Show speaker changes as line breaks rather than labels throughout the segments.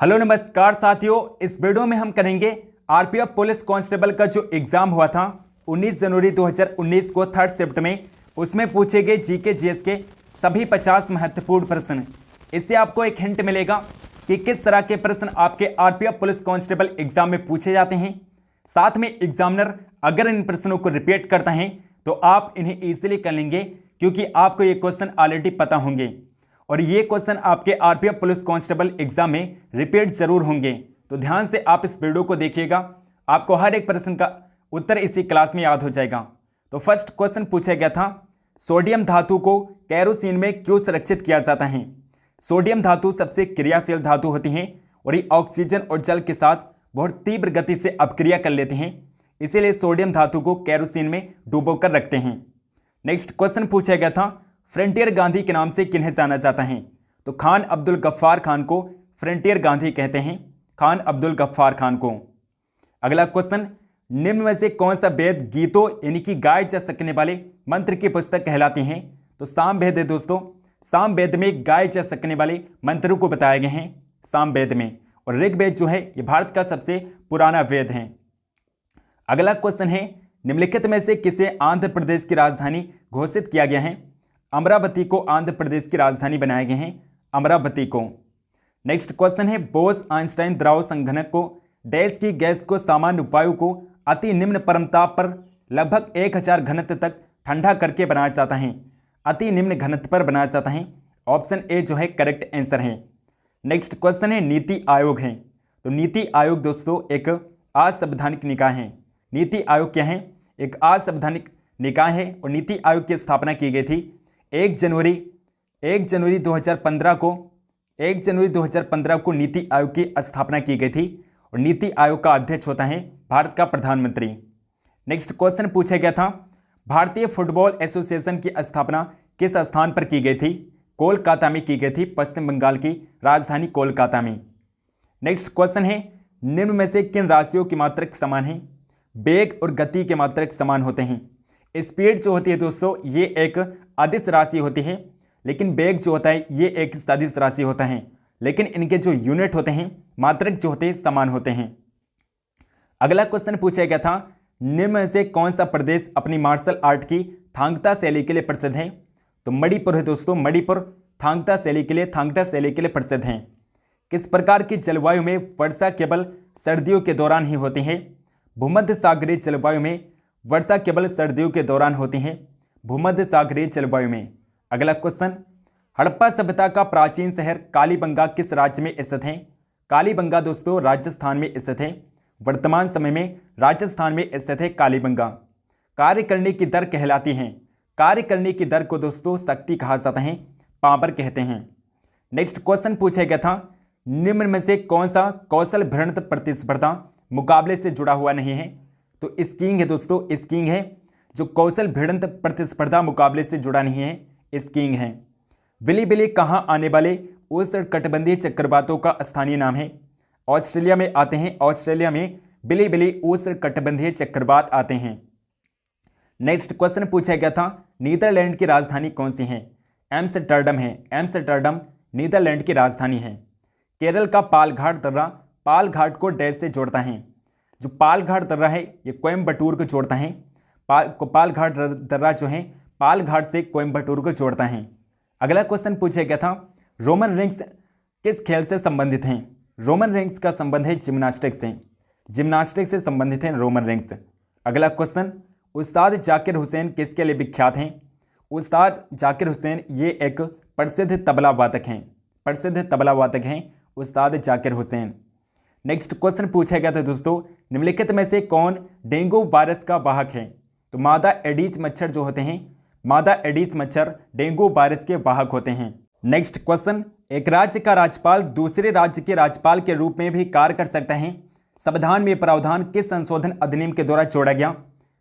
Hello नमस्कार साथियों, इस वीडियो में हम करेंगे आरपीएफ पुलिस कांस्टेबल का जो एग्जाम हुआ था 19 जनवरी 2019 को थर्ड शिफ्ट में, उसमें पूछे गए जीके जीएस के सभी 50 महत्वपूर्ण प्रश्न। इससे आपको एक हिंट मिलेगा कि किस तरह के प्रश्न आपके आरपीएफ पुलिस कांस्टेबल एग्जाम में पूछे जाते हैं। साथ में एग्जामिनर अगर इन प्रश्नों को रिपीट करता है तो आप इन्हें ईजिली कर लेंगे, क्योंकि आपको ये क्वेश्चन ऑलरेडी पता होंगे और ये क्वेश्चन आपके आरपीएफ पुलिस कांस्टेबल एग्जाम में रिपीट जरूर होंगे। तो ध्यान से आप इस वीडियो को देखिएगा, आपको हर एक प्रश्न का उत्तर इसी क्लास में याद हो जाएगा। तो फर्स्ट क्वेश्चन पूछा गया था, सोडियम धातु को केरोसिन में क्यों संरक्षित किया जाता है। सोडियम धातु सबसे क्रियाशील धातु होती है और ये ऑक्सीजन और जल के साथ बहुत तीव्र गति से अपक्रिया कर लेते हैं, इसीलिए सोडियम धातु को केरोसिन में डुबो कर रखते हैं। नेक्स्ट क्वेश्चन पूछा गया था, फ्रंटियर गांधी के नाम से किन्हें जाना जाता है। तो खान अब्दुल गफ्फार खान को फ्रंटियर गांधी कहते हैं, खान अब्दुल गफ्फार खान को। अगला क्वेश्चन, निम्न में से कौन सा वेद गीतों यानी कि गाए जा सकने वाले मंत्र की पुस्तक कहलाती हैं। तो साम वेद है दोस्तों, साम वेद में गाए जा सकने वाले मंत्रों को बताए गए हैं साम वेद में, और ऋग्वेद जो है ये भारत का सबसे पुराना वेद है। अगला क्वेश्चन है, निम्नलिखित में से किसे आंध्र प्रदेश की राजधानी घोषित किया गया है। अमरावती को आंध्र प्रदेश की राजधानी बनाए गए हैं, अमरावती को। नेक्स्ट क्वेश्चन है, बोस आइंस्टाइन द्रव संघनक को डैश की गैस को सामान्य वायु को अति निम्न परमताप पर लगभग 1000 घनत्व तक ठंडा करके बनाया जाता है। अति निम्न घनत्व पर बनाया जाता है। ऑप्शन ए जो है करेक्ट आंसर है। नेक्स्ट क्वेश्चन है, नीति आयोग है। तो नीति आयोग दोस्तों एक असंवैधानिक निकाय है। नीति आयोग क्या है, एक असंवैधानिक निकाय है और नीति आयोग की स्थापना की गई थी 1 जनवरी 2015 को नीति आयोग की स्थापना की गई थी और नीति आयोग का अध्यक्ष होता है भारत का प्रधानमंत्री। नेक्स्ट क्वेश्चन पूछा गया था, भारतीय फुटबॉल एसोसिएशन की स्थापना किस स्थान पर की गई थी। कोलकाता में की गई थी, पश्चिम बंगाल की राजधानी कोलकाता में। नेक्स्ट क्वेश्चन है, निम्न में से किन राशियों की मात्रक समान है। वेग और गति के मात्रक समान होते हैं। स्पीड जो होती है दोस्तों ये एक अदिश राशि होती है, लेकिन वेग जो होता है ये एक सदिश राशि होता है, लेकिन इनके जो यूनिट होते हैं मात्रक जो होते हैं समान होते हैं। अगला क्वेश्चन पूछा गया था, निम्न में से कौन सा प्रदेश अपनी मार्शल आर्ट की थांगता शैली के लिए प्रसिद्ध है। तो मणिपुर है दोस्तों, मणिपुर थांगता शैली के लिए प्रसिद्ध है। किस प्रकार की जलवायु में वर्षा केवल सर्दियों के दौरान ही होती है। भूमध्य सागरीय जलवायु में वर्षा केवल सर्दियों के दौरान होती है, भूमध्य सागरीय जलवायु में। अगला क्वेश्चन, हड़प्पा सभ्यता का प्राचीन शहर कालीबंगा किस राज्य में स्थित है। कालीबंगा दोस्तों राजस्थान में स्थित है, वर्तमान समय में राजस्थान में स्थित है कालीबंगा। कार्य करने की दर कहलाती है, कार्य करने की दर को दोस्तों शक्ति कहा जाता है, पावर कहते हैं। नेक्स्ट क्वेश्चन पूछा गया था, निम्न में से कौन सा कौशल भ्रमण प्रतिस्पर्धा मुकाबले से जुड़ा हुआ नहीं है। तो स्कीइंग है दोस्तों, स्कीइंग है जो कौशल भिड़ंत प्रतिस्पर्धा मुकाबले से जुड़ा नहीं है, स्कीइंग है। बिली कहाँ आने वाले उष्णकटिबंधीय चक्रवातों का स्थानीय नाम है। ऑस्ट्रेलिया में आते हैं, ऑस्ट्रेलिया में बिली उष्णकटिबंधीय चक्रवात आते हैं। नेक्स्ट क्वेश्चन पूछा गया था, नीदरलैंड की राजधानी कौन सी है। एम्स्टर्डम है, एम्स्टर्डम नीदरलैंड की राजधानी है। केरल का पालघाट दर्रा पालघाट को डैश से जोड़ता है। जो पालघाट दर्रा है ये कोयम्बटूर को जोड़ता है। पालघाट दर्रा जो है पालघाट से कोयम्बटूर को जोड़ता है। अगला क्वेश्चन पूछा गया था, रोमन रिंग्स किस खेल से संबंधित हैं। रोमन रिंग्स का संबंध है जिम्नास्टिक्स से, जिम्नास्टिक्स से संबंधित है रोमन रिंग्स। अगला क्वेश्चन, उस्ताद जाकिर हुसैन किसके लिए विख्यात हैं। उस्ताद जाकिर हुसैन ये एक प्रसिद्ध तबला वादक हैं, प्रसिद्ध तबला वादक हैं उस्ताद जाकिर हुसैन। नेक्स्ट क्वेश्चन पूछा गया था दोस्तों, निम्नलिखित में से कौन डेंगू वायरस का वाहक है। तो मादा एडीज मच्छर जो होते हैं, मादा एडीज मच्छर डेंगू वायरस के वाहक होते हैं। नेक्स्ट क्वेश्चन, एक राज्य का राज्यपाल दूसरे राज्य के राज्यपाल के रूप में भी कार्य कर सकता है। संविधान में प्रावधान किस संशोधन अधिनियम के द्वारा जोड़ा गया।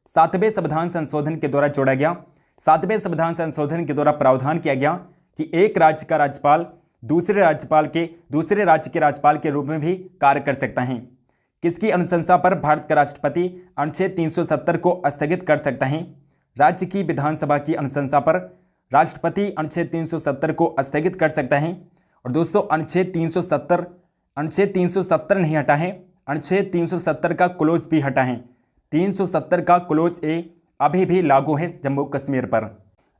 7वें संविधान संशोधन के द्वारा जोड़ा गया। 7वें संविधान संशोधन के द्वारा प्रावधान किया गया कि एक राज्य का राज्यपाल दूसरे राज्य के राज्यपाल के रूप में भी कार्य कर सकता है। किसकी अनुशंसा पर भारत का राष्ट्रपति अनुच्छेद 370 को स्थगित कर सकता है। राज्य की विधानसभा की अनुशंसा पर राष्ट्रपति अनुच्छेद 370 को स्थगित कर सकता है। और दोस्तों अनुच्छेद 370 अनुच्छेद 370 नहीं हटा है, अनुच्छेद 370 का क्लोज भी हटा है। 370 का क्लोज ए अभी भी लागू है जम्मू कश्मीर पर।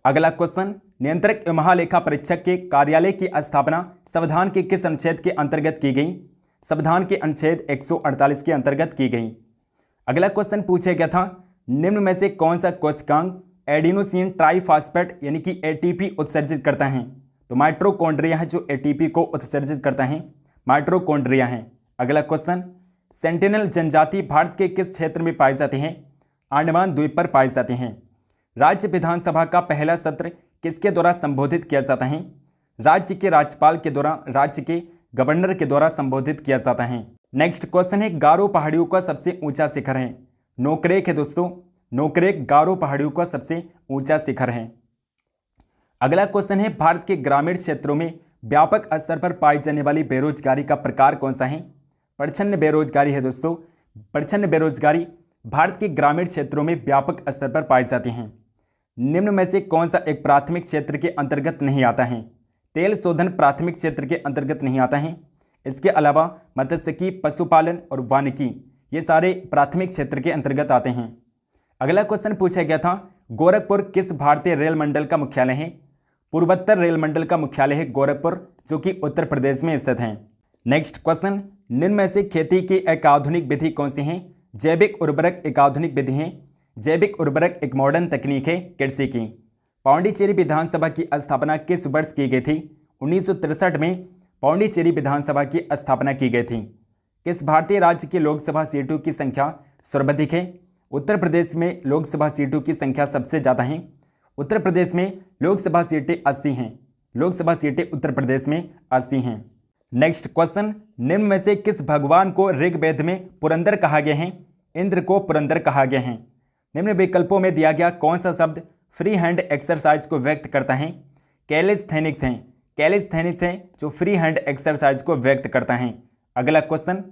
अगला क्वेश्चन, नियंत्रक एवं महालेखा परीक्षक के कार्यालय की स्थापना संविधान के किस अनुच्छेद के अंतर्गत की गई? संविधान के अनुच्छेद 148 के अंतर्गत की गई। अगला क्वेश्चन पूछा गया था, निम्न में से कौन सा कोशिकांग एडिनोसिन ट्राइफॉस्फेट यानी कि एटीपी उत्सर्जित करता है? तो माइटोकॉन्ड्रिया है जो एटीपी को उत्सर्जित करता है, माइटोकॉन्ड्रिया है। अगला क्वेश्चन, सेंटिनल जनजाति भारत के किस क्षेत्र में पाई जाती है? अंडमान द्वीप पर पाई जाती हैं। राज्य विधानसभा का पहला सत्र किसके द्वारा संबोधित किया जाता है? राज्य के राज्यपाल के द्वारा, राज्य के गवर्नर के द्वारा संबोधित किया जाता है। नेक्स्ट क्वेश्चन है, गारो पहाड़ियों का सबसे ऊंचा शिखर है? नोकरेक है दोस्तों, नोकरेक गारो पहाड़ियों का सबसे ऊंचा शिखर है। अगला क्वेश्चन है, भारत के ग्रामीण क्षेत्रों में व्यापक स्तर पर पाई जाने वाली बेरोजगारी का प्रकार कौन सा है? प्रच्छन्न बेरोजगारी है दोस्तों। प्रच्छन्न बेरोजगारी भारत के ग्रामीण क्षेत्रों में व्यापक स्तर पर पाई जाती हैं। निम्न में से कौन सा एक प्राथमिक क्षेत्र के अंतर्गत नहीं आता है? तेल शोधन प्राथमिक क्षेत्र के अंतर्गत नहीं आता है। इसके अलावा मत्स्यिकी, पशुपालन और वानिकी ये सारे प्राथमिक क्षेत्र के अंतर्गत आते हैं। अगला क्वेश्चन पूछा गया था, गोरखपुर किस भारतीय रेल मंडल का मुख्यालय है? पूर्वोत्तर रेल मंडल का मुख्यालय है गोरखपुर, जो कि उत्तर प्रदेश में स्थित है। नेक्स्ट क्वेश्चन, निम्न में से खेती की एक आधुनिक विधि कौन सी है? जैविक उर्वरक एक आधुनिक विधि है। जैविक उर्वरक एक मॉडर्न तकनीक है कृषि की। पांडिचेरी विधानसभा की स्थापना किस वर्ष की गई थी? 1963 में पांडिचेरी विधानसभा की स्थापना की गई थी। किस भारतीय राज्य की लोकसभा सीटों की संख्या सर्वाधिक है? उत्तर प्रदेश में लोकसभा सीटों की संख्या सबसे ज़्यादा है। उत्तर प्रदेश में लोकसभा सीटें 80 हैं। लोकसभा सीटें उत्तर प्रदेश में 80 हैं। नेक्स्ट क्वेश्चन, निम्न में से किस भगवान को ऋग्वेद में पुरंदर कहा गया है? इंद्र को पुरंदर कहा गया है। निम्न विकल्पों में दिया गया कौन सा शब्द फ्री हैंड एक्सरसाइज को व्यक्त करता है? कैलिस्थेनिक्स है। कैलिस्थेनिक्स है जो फ्री हैंड एक्सरसाइज को व्यक्त करता है। अगला क्वेश्चन,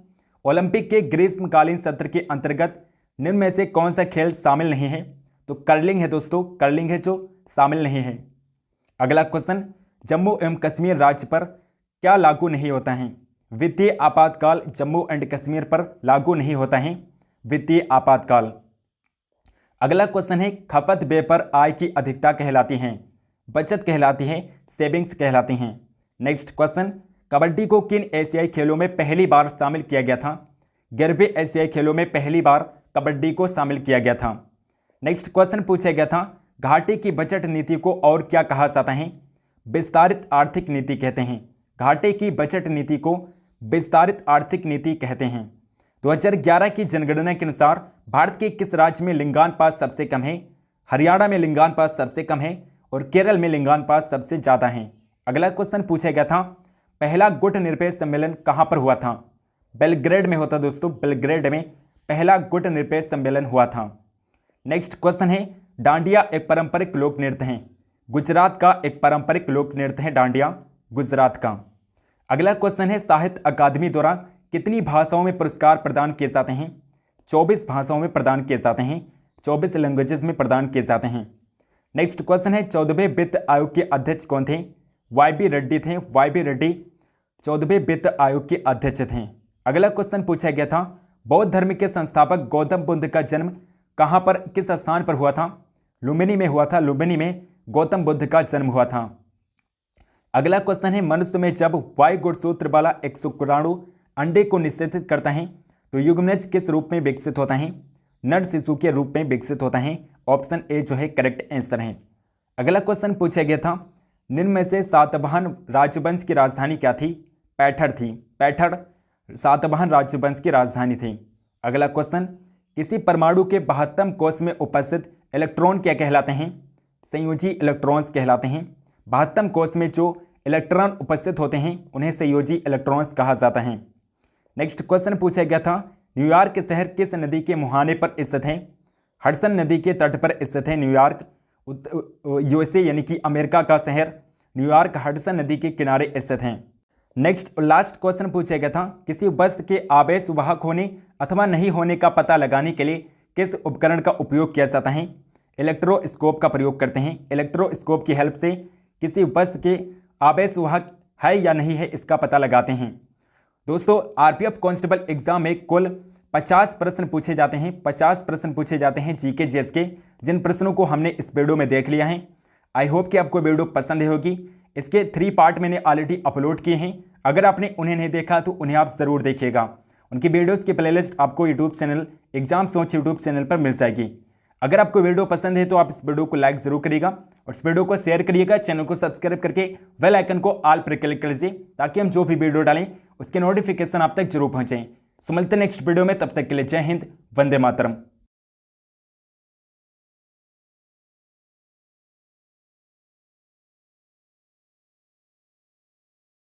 ओलंपिक के ग्रीष्मकालीन सत्र के अंतर्गत निम्न में से कौन सा खेल शामिल नहीं है? तो कर्लिंग है दोस्तों, कर्लिंग है जो शामिल नहीं है। अगला क्वेश्चन, जम्मू एवं कश्मीर राज्य पर क्या लागू नहीं होता है? वित्तीय आपातकाल जम्मू एंड कश्मीर पर लागू नहीं होता है, वित्तीय आपातकाल। अगला क्वेश्चन है, खपत व्यय पर आय की अधिकता कहलाती है? बचत कहलाती है, सेविंग्स कहलाती हैं। नेक्स्ट क्वेश्चन, कबड्डी को किन एशियाई खेलों में पहली बार शामिल किया गया था? 11वें एशियाई खेलों में पहली बार कबड्डी को शामिल किया गया था। नेक्स्ट क्वेश्चन पूछा गया था, घाटी की बजट नीति को और क्या कहा जाता है? विस्तारित आर्थिक नीति कहते हैं। घाटे की बजट नीति को विस्तारित आर्थिक नीति कहते हैं। 2011 की जनगणना के अनुसार भारत के किस राज्य में लिंगानुपात सबसे कम है? हरियाणा में लिंगानुपात सबसे कम है और केरल में लिंगानुपात सबसे ज़्यादा है। अगला क्वेश्चन पूछा गया था, पहला गुट निरपेक्ष सम्मेलन कहाँ पर हुआ था? बेलग्रेड में होता दोस्तों, बेलग्रेड में पहला गुट निरपेक्ष सम्मेलन हुआ था। नेक्स्ट क्वेश्चन है, डांडिया एक पारंपरिक लोक नृत्य है। गुजरात का एक पारंपरिक लोक नृत्य है डांडिया, गुजरात का। अगला क्वेश्चन है, साहित्य अकादमी द्वारा कितनी भाषाओं में पुरस्कार प्रदान किए जाते हैं? 24 भाषाओं में प्रदान किए जाते हैं, 24 लैंग्वेजेस में प्रदान किए जाते हैं। नेक्स्ट क्वेश्चन है, 14वें वित्त आयोग के अध्यक्ष कौन थे? वाई.बी. रेड्डी थे। वाई.बी. रेड्डी 14वें वित्त आयोग के अध्यक्ष थे। अगला क्वेश्चन पूछा गया था, बौद्ध धर्म के संस्थापक गौतम बुद्ध का जन्म कहाँ पर, किस स्थान पर हुआ था? लुम्बिनी में हुआ था। लुम्बिनी में गौतम बुद्ध का जन्म हुआ था। अगला क्वेश्चन है, मनुष्य में जब वायु गुणसूत्र वाला एक शुक्राणु अंडे को निषेचित करता है तो युग्मनज किस रूप में विकसित होता है? नर शिशु के रूप में विकसित होता है। ऑप्शन ए जो है करेक्ट आंसर है। अगला क्वेश्चन पूछा गया था, निम्न में से सातवाहन राजवंश की राजधानी क्या थी? पैठड़ थी। पैठड़ सातवाहन राजवंश की राजधानी थी। अगला क्वेश्चन, किसी परमाणु के 72वें कोष में उपस्थित इलेक्ट्रॉन क्या कहलाते हैं? संयोजी इलेक्ट्रॉन्स कहलाते हैं। 72वें कोष में जो इलेक्ट्रॉन उपस्थित होते हैं उन्हें संयोजी इलेक्ट्रॉन्स कहा जाता है। नेक्स्ट क्वेश्चन पूछा गया था, न्यूयॉर्क शहर किस नदी के मुहाने पर स्थित है? हडसन नदी के तट पर स्थित है न्यूयॉर्क। यूएसए यानी कि अमेरिका का शहर न्यूयॉर्क हडसन नदी के किनारे स्थित है। नेक्स्ट लास्ट क्वेश्चन पूछा गया था, किसी वस्तु के आवेश वाहक होने अथवा नहीं होने का पता लगाने के लिए किस उपकरण का उपयोग किया जाता है? इलेक्ट्रोस्कोप का प्रयोग करते हैं। इलेक्ट्रोस्कोप की हेल्प से किसी वस्तु के आवेश वाहक है या नहीं है इसका पता लगाते हैं। दोस्तों आरपीएफ कांस्टेबल एग्जाम में कुल 50 प्रश्न पूछे जाते हैं। 50 प्रश्न पूछे जाते हैं जीके जीएस के, जिन प्रश्नों को हमने इस वीडियो में देख लिया है। आई होप कि आपको वीडियो पसंद होगी। इसके 3 पार्ट मैंने ऑलरेडी अपलोड किए हैं। अगर आपने उन्हें नहीं देखा तो उन्हें आप ज़रूर देखिएगा। उनकी वीडियोस की प्लेलिस्ट आपको यूट्यूब चैनल एग्जाम सोच यूट्यूब चैनल पर मिल जाएगी। अगर आपको वीडियो पसंद है तो आप इस वीडियो को लाइक जरूर करिएगा और इस वीडियो को शेयर करिएगा। चैनल को सब्सक्राइब करके बेल आइकन को ऑल पर क्लिक कर लीजिए ताकि हम जो भी वीडियो डालें उसके नोटिफिकेशन आप तक जरूर पहुंचे। सो मिलते हैं नेक्स्ट वीडियो में, तब तक के लिए जय हिंद, वंदे मातरम।